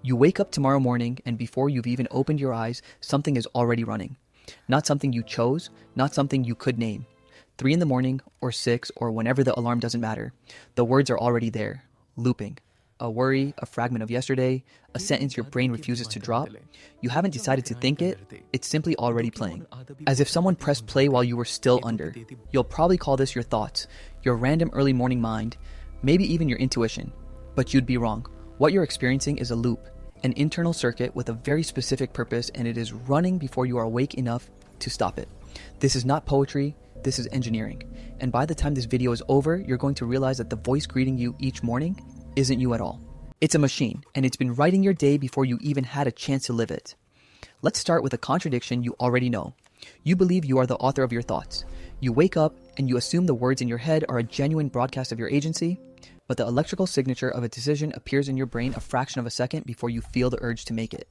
You wake up tomorrow morning, and before you've even opened your eyes, something is already running. Not something you chose, not something you could name. 3 in the morning, or 6, or whenever the alarm doesn't matter. The words are already there, looping. A worry, a fragment of yesterday, a sentence your brain refuses to drop. You haven't decided to think it, it's simply already playing. As if someone pressed play while you were still under. You'll probably call this your thoughts, your random early morning mind, maybe even your intuition. But you'd be wrong. What you're experiencing is a loop, an internal circuit with a very specific purpose, and it is running before you are awake enough to stop it. This is not poetry, this is engineering. And by the time this video is over, you're going to realize that the voice greeting you each morning isn't you at all. It's a machine, and it's been writing your day before you even had a chance to live it. Let's start with a contradiction you already know. You believe you are the author of your thoughts. You wake up and you assume the words in your head are a genuine broadcast of your agency, but the electrical signature of a decision appears in your brain a fraction of a second before you feel the urge to make it.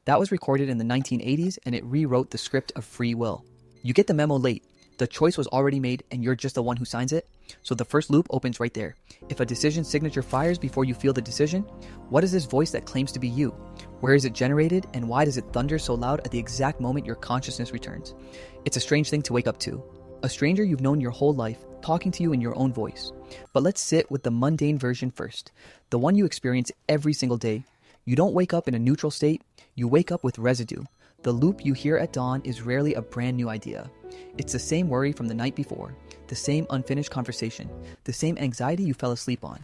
That was recorded in the 1980s, and it rewrote the script of free will. You get the memo late. The choice was already made, and you're just the one who signs it. So the first loop opens right there. If a decision signature fires before you feel the decision, what is this voice that claims to be you? Where is it generated, and why does it thunder so loud at the exact moment your consciousness returns? It's a strange thing to wake up to. A stranger you've known your whole life, talking to you in your own voice. But let's sit with the mundane version first, the one you experience every single day. You don't wake up in a neutral state, you wake up with residue. The loop you hear at dawn is rarely a brand new idea. It's the same worry from the night before, the same unfinished conversation, the same anxiety you fell asleep on.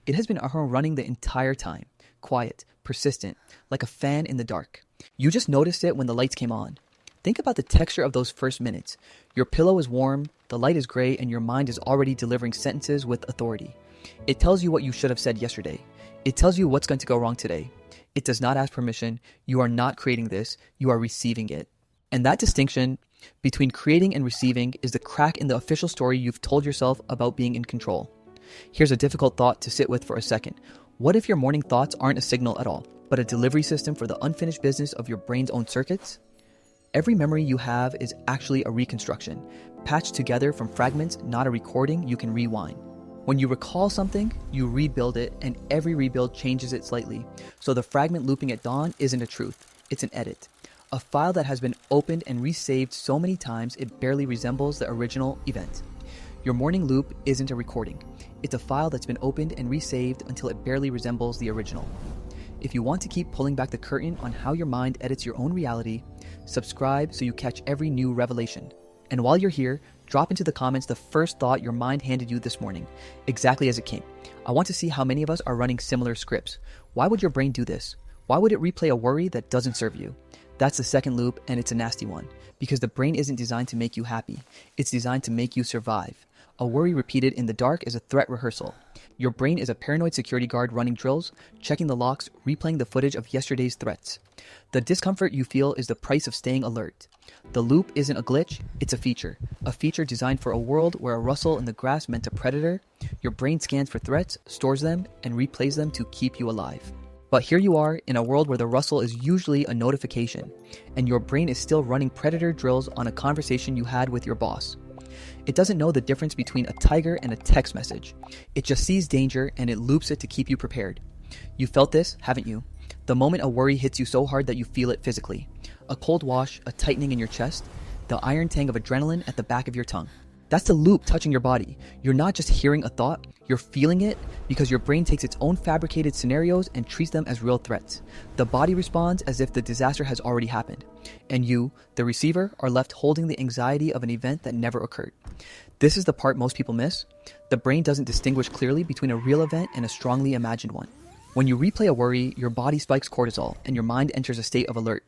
It has been running the entire time, quiet, persistent, like a fan in the dark. You just noticed it when the lights came on. Think about the texture of those first minutes. Your pillow is warm, the light is gray, and your mind is already delivering sentences with authority. It tells you what you should have said yesterday. It tells you what's going to go wrong today. It does not ask permission. You are not creating this. You are receiving it. And that distinction between creating and receiving is the crack in the official story you've told yourself about being in control. Here's a difficult thought to sit with for a second. What if your morning thoughts aren't a signal at all, but a delivery system for the unfinished business of your brain's own circuits? Every memory you have is actually a reconstruction, patched together from fragments, not a recording you can rewind. When you recall something, you rebuild it, and every rebuild changes it slightly. So the fragment looping at dawn isn't a truth, it's an edit. A file that has been opened and resaved so many times it barely resembles the original event. Your morning loop isn't a recording. It's a file that's been opened and resaved until it barely resembles the original. If you want to keep pulling back the curtain on how your mind edits your own reality, subscribe so you catch every new revelation. And while you're here, drop into the comments the first thought your mind handed you this morning, exactly as it came. I want to see how many of us are running similar scripts. Why would your brain do this? Why would it replay a worry that doesn't serve you? That's the second loop, and it's a nasty one, because the brain isn't designed to make you happy. It's designed to make you survive. A worry repeated in the dark is a threat rehearsal. Your brain is a paranoid security guard running drills, checking the locks, replaying the footage of yesterday's threats. The discomfort you feel is the price of staying alert. The loop isn't a glitch, it's a feature designed for a world where a rustle in the grass meant a predator. Your brain scans for threats, stores them, and replays them to keep you alive. But here you are in a world where the rustle is usually a notification, and your brain is still running predator drills on a conversation you had with your boss. It doesn't know the difference between a tiger and a text message. It just sees danger and it loops it to keep you prepared. You felt this, haven't you? The moment a worry hits you so hard that you feel it physically. A cold wash, a tightening in your chest, the iron tang of adrenaline at the back of your tongue. That's the loop touching your body. You're not just hearing a thought, you're feeling it because your brain takes its own fabricated scenarios and treats them as real threats. The body responds as if the disaster has already happened. And you, the receiver, are left holding the anxiety of an event that never occurred. This is the part most people miss. The brain doesn't distinguish clearly between a real event and a strongly imagined one. When you replay a worry, your body spikes cortisol and your mind enters a state of alert.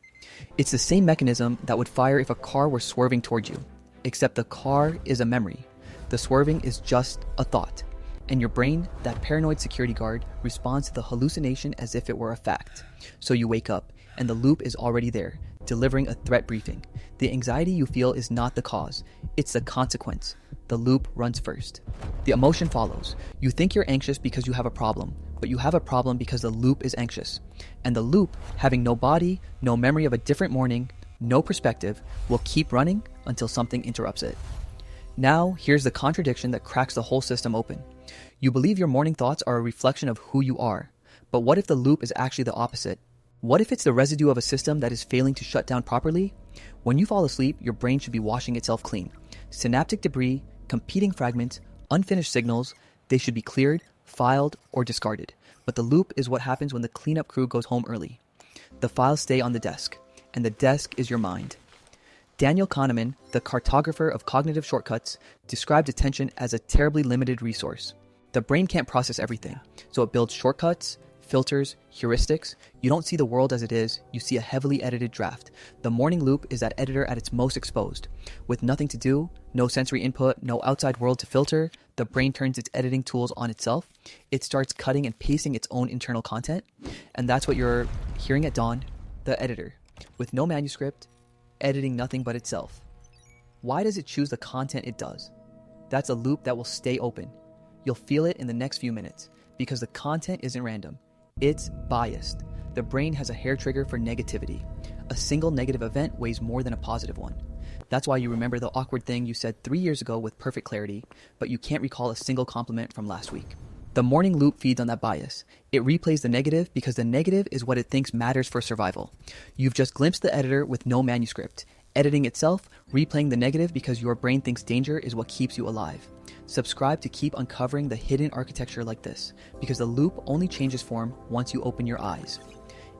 It's the same mechanism that would fire if a car were swerving towards you. Except the car is a memory. The swerving is just a thought. And your brain, that paranoid security guard, responds to the hallucination as if it were a fact. So you wake up, and the loop is already there, delivering a threat briefing. The anxiety you feel is not the cause, it's the consequence. The loop runs first. The emotion follows. You think you're anxious because you have a problem, but you have a problem because the loop is anxious. And the loop, having no body, no memory of a different morning, no perspective, will keep running until something interrupts it. Now, here's the contradiction that cracks the whole system open. You believe your morning thoughts are a reflection of who you are, But what if the loop is actually the opposite? What if it's the residue of a system that is failing to shut down properly? When you fall asleep, your brain should be washing itself clean. Synaptic debris, competing fragments, unfinished signals, they should be cleared, filed, or discarded. But the loop is what happens when the cleanup crew goes home early. The files stay on the desk, and the desk is your mind. Daniel Kahneman, the cartographer of cognitive shortcuts, described attention as a terribly limited resource. The brain can't process everything, so it builds shortcuts, filters, heuristics. You don't see the world as it is, you see a heavily edited draft. The morning loop is that editor at its most exposed. With nothing to do, no sensory input, no outside world to filter, the brain turns its editing tools on itself. It starts cutting and pasting its own internal content, and that's what you're hearing at dawn, the editor. With no manuscript, editing nothing but itself. Why does it choose the content it does? That's a loop that will stay open. You'll feel it in the next few minutes, because the content isn't random. It's biased. The brain has a hair trigger for negativity. A single negative event weighs more than a positive one. That's why you remember the awkward thing you said 3 years ago with perfect clarity, but you can't recall a single compliment from last week. The morning loop feeds on that bias. It replays the negative because the negative is what it thinks matters for survival. You've just glimpsed the editor with no manuscript. Editing itself, replaying the negative because your brain thinks danger is what keeps you alive. Subscribe to keep uncovering the hidden architecture like this, because the loop only changes form once you open your eyes.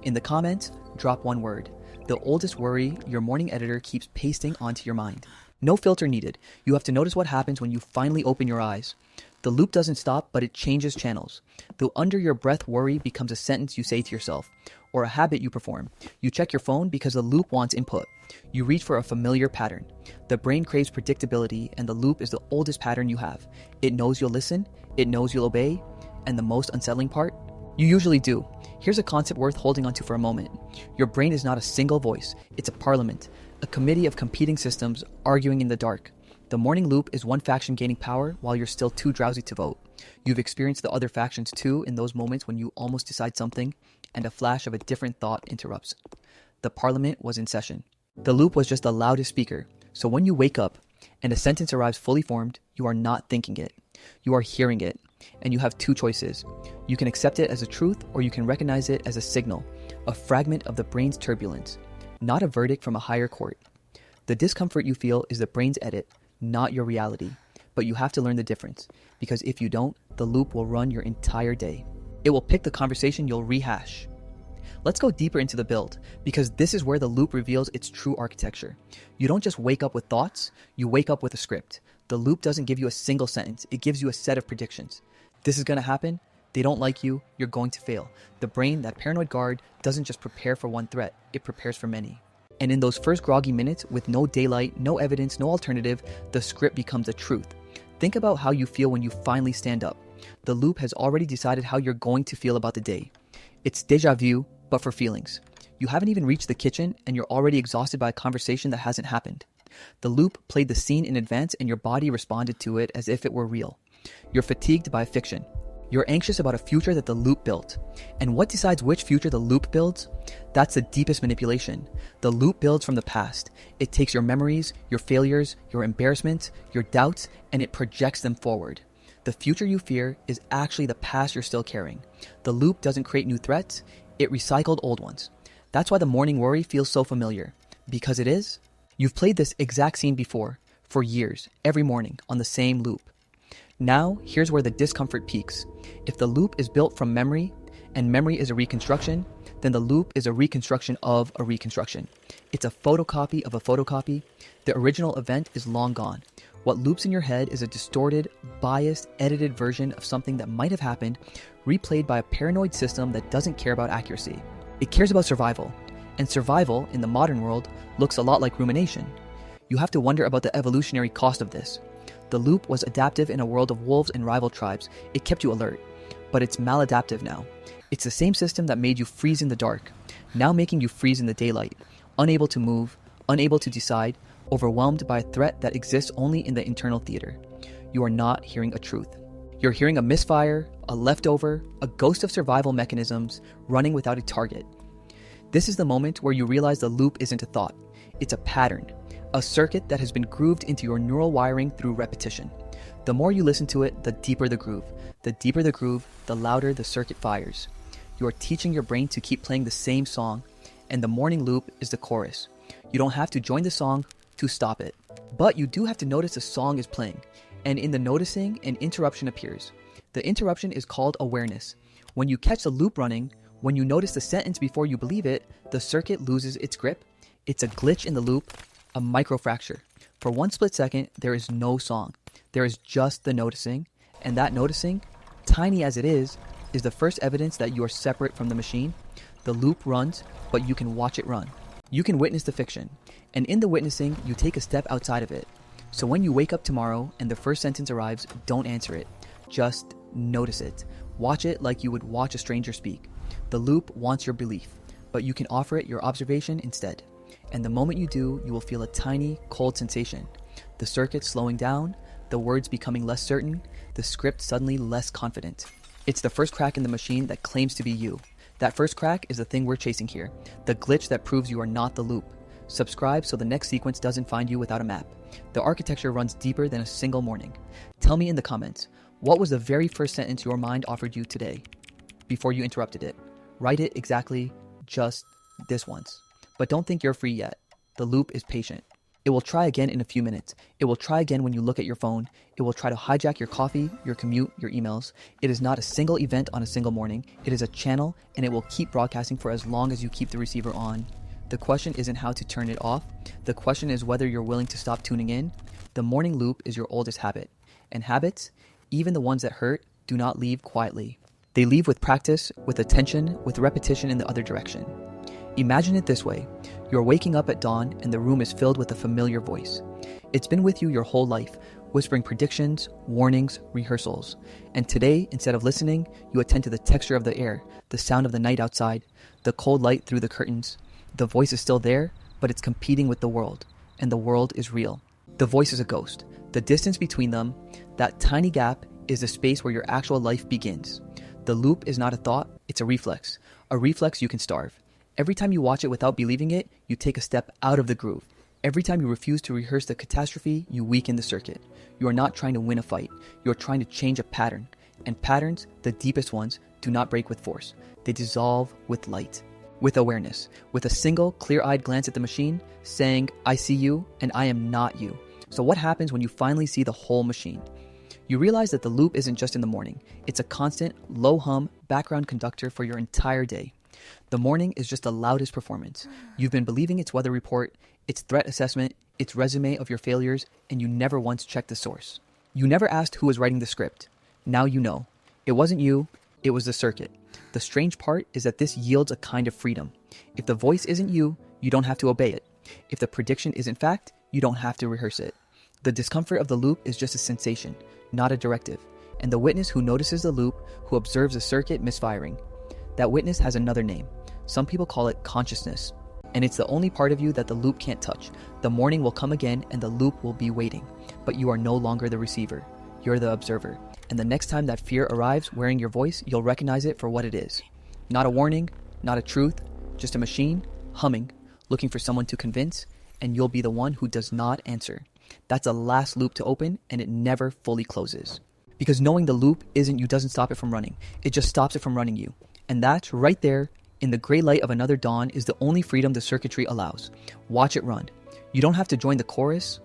In the comments, drop one word. The oldest worry your morning editor keeps pasting onto your mind. No filter needed. You have to notice what happens when you finally open your eyes. The loop doesn't stop, but it changes channels. The under your breath worry becomes a sentence you say to yourself, or a habit you perform. You check your phone because the loop wants input. You reach for a familiar pattern. The brain craves predictability, and the loop is the oldest pattern you have. It knows you'll listen, it knows you'll obey, and the most unsettling part? You usually do. Here's a concept worth holding onto for a moment. Your brain is not a single voice, it's a parliament, a committee of competing systems arguing in the dark. The morning loop is one faction gaining power while you're still too drowsy to vote. You've experienced the other factions too in those moments when you almost decide something and a flash of a different thought interrupts. The parliament was in session. The loop was just the loudest speaker. So when you wake up and a sentence arrives fully formed, you are not thinking it. You are hearing it. And you have two choices. You can accept it as a truth, or you can recognize it as a signal, a fragment of the brain's turbulence, not a verdict from a higher court. The discomfort you feel is the brain's edit, not your reality. But you have to learn the difference, because if you don't, the loop will run your entire day. It will pick the conversation you'll rehash. Let's go deeper into the build, because this is where the loop reveals its true architecture. You don't just wake up with thoughts, you wake up with a script. The loop doesn't give you a single sentence, it gives you a set of predictions. This is going to happen, they don't like you, you're going to fail. The brain, that paranoid guard, doesn't just prepare for one threat, it prepares for many. And in those first groggy minutes, with no daylight, no evidence, no alternative, the script becomes a truth. Think about how you feel when you finally stand up. The loop has already decided how you're going to feel about the day. It's déjà vu, but for feelings. You haven't even reached the kitchen, and you're already exhausted by a conversation that hasn't happened. The loop played the scene in advance, and your body responded to it as if it were real. You're fatigued by fiction. You're anxious about a future that the loop built. And what decides which future the loop builds? That's the deepest manipulation. The loop builds from the past. It takes your memories, your failures, your embarrassments, your doubts, and it projects them forward. The future you fear is actually the past you're still carrying. The loop doesn't create new threats, it recycled old ones. That's why the morning worry feels so familiar. Because it is. You've played this exact scene before, for years, every morning, on the same loop. Now, here's where the discomfort peaks. If the loop is built from memory, and memory is a reconstruction, then the loop is a reconstruction of a reconstruction. It's a photocopy of a photocopy. The original event is long gone. What loops in your head is a distorted, biased, edited version of something that might have happened, replayed by a paranoid system that doesn't care about accuracy. It cares about survival. And survival, in the modern world, looks a lot like rumination. You have to wonder about the evolutionary cost of this. The loop was adaptive in a world of wolves and rival tribes. It kept you alert. But it's maladaptive now. It's the same system that made you freeze in the dark, now making you freeze in the daylight, unable to move, unable to decide, overwhelmed by a threat that exists only in the internal theater. You are not hearing a truth. You're hearing a misfire, a leftover, a ghost of survival mechanisms running without a target. This is the moment where you realize the loop isn't a thought. It's a pattern, a circuit that has been grooved into your neural wiring through repetition. The more you listen to it, the deeper the groove. The deeper the groove, the louder the circuit fires. You are teaching your brain to keep playing the same song, and the morning loop is the chorus. You don't have to join the song to stop it, but you do have to notice the song is playing, and in the noticing, an interruption appears. The interruption is called awareness. When you catch the loop running, when you notice the sentence before you believe it, the circuit loses its grip. It's a glitch in the loop, a microfracture. For one split second, there is no song. There is just the noticing, and that noticing, tiny as it is the first evidence that you are separate from the machine. The loop runs, but you can watch it run. You can witness the fiction, and in the witnessing, you take a step outside of it. So when you wake up tomorrow and the first sentence arrives, don't answer it. Just notice it. Watch it like you would watch a stranger speak. The loop wants your belief, but you can offer it your observation instead. And the moment you do, you will feel a tiny, cold sensation. The circuit slowing down, the words becoming less certain, the script suddenly less confident. It's the first crack in the machine that claims to be you. That first crack is the thing we're chasing here, the glitch that proves you are not the loop. Subscribe so the next sequence doesn't find you without a map. The architecture runs deeper than a single morning. Tell me in the comments, what was the very first sentence your mind offered you today before you interrupted it? Write it exactly just this once. But don't think you're free yet. The loop is patient. It will try again in a few minutes. It will try again when you look at your phone. It will try to hijack your coffee, your commute, your emails. It is not a single event on a single morning. It is a channel, and it will keep broadcasting for as long as you keep the receiver on. The question isn't how to turn it off. The question is whether you're willing to stop tuning in. The morning loop is your oldest habit. And habits, even the ones that hurt, do not leave quietly. They leave with practice, with attention, with repetition in the other direction. Imagine it this way. You're waking up at dawn and the room is filled with a familiar voice. It's been with you your whole life, whispering predictions, warnings, rehearsals. And today, instead of listening, you attend to the texture of the air, the sound of the night outside, the cold light through the curtains. The voice is still there, but it's competing with the world, and the world is real. The voice is a ghost. The distance between them, that tiny gap, is the space where your actual life begins. The loop is not a thought, it's a reflex you can starve. Every time you watch it without believing it, you take a step out of the groove. Every time you refuse to rehearse the catastrophe, you weaken the circuit. You are not trying to win a fight. You are trying to change a pattern. And patterns, the deepest ones, do not break with force. They dissolve with light, with awareness, with a single, clear-eyed glance at the machine, saying, I see you, and I am not you. So what happens when you finally see the whole machine? You realize that the loop isn't just in the morning. It's a constant, low-hum background conductor for your entire day. The morning is just the loudest performance. You've been believing its weather report, its threat assessment, its resume of your failures, and you never once checked the source. You never asked who was writing the script. Now you know. It wasn't you, it was the circuit. The strange part is that this yields a kind of freedom. If the voice isn't you, you don't have to obey it. If the prediction isn't fact, you don't have to rehearse it. The discomfort of the loop is just a sensation, not a directive. And the witness who notices the loop, who observes the circuit misfiring, that witness has another name. Some people call it consciousness. And it's the only part of you that the loop can't touch. The morning will come again and the loop will be waiting. But you are no longer the receiver. You're the observer. And the next time that fear arrives wearing your voice, you'll recognize it for what it is. Not a warning, not a truth, just a machine, humming, looking for someone to convince, and you'll be the one who does not answer. That's the last loop to open, and it never fully closes. Because knowing the loop isn't you doesn't stop it from running. It just stops it from running you. And that, right there, in the gray light of another dawn, is the only freedom the circuitry allows. Watch it run. You don't have to join the chorus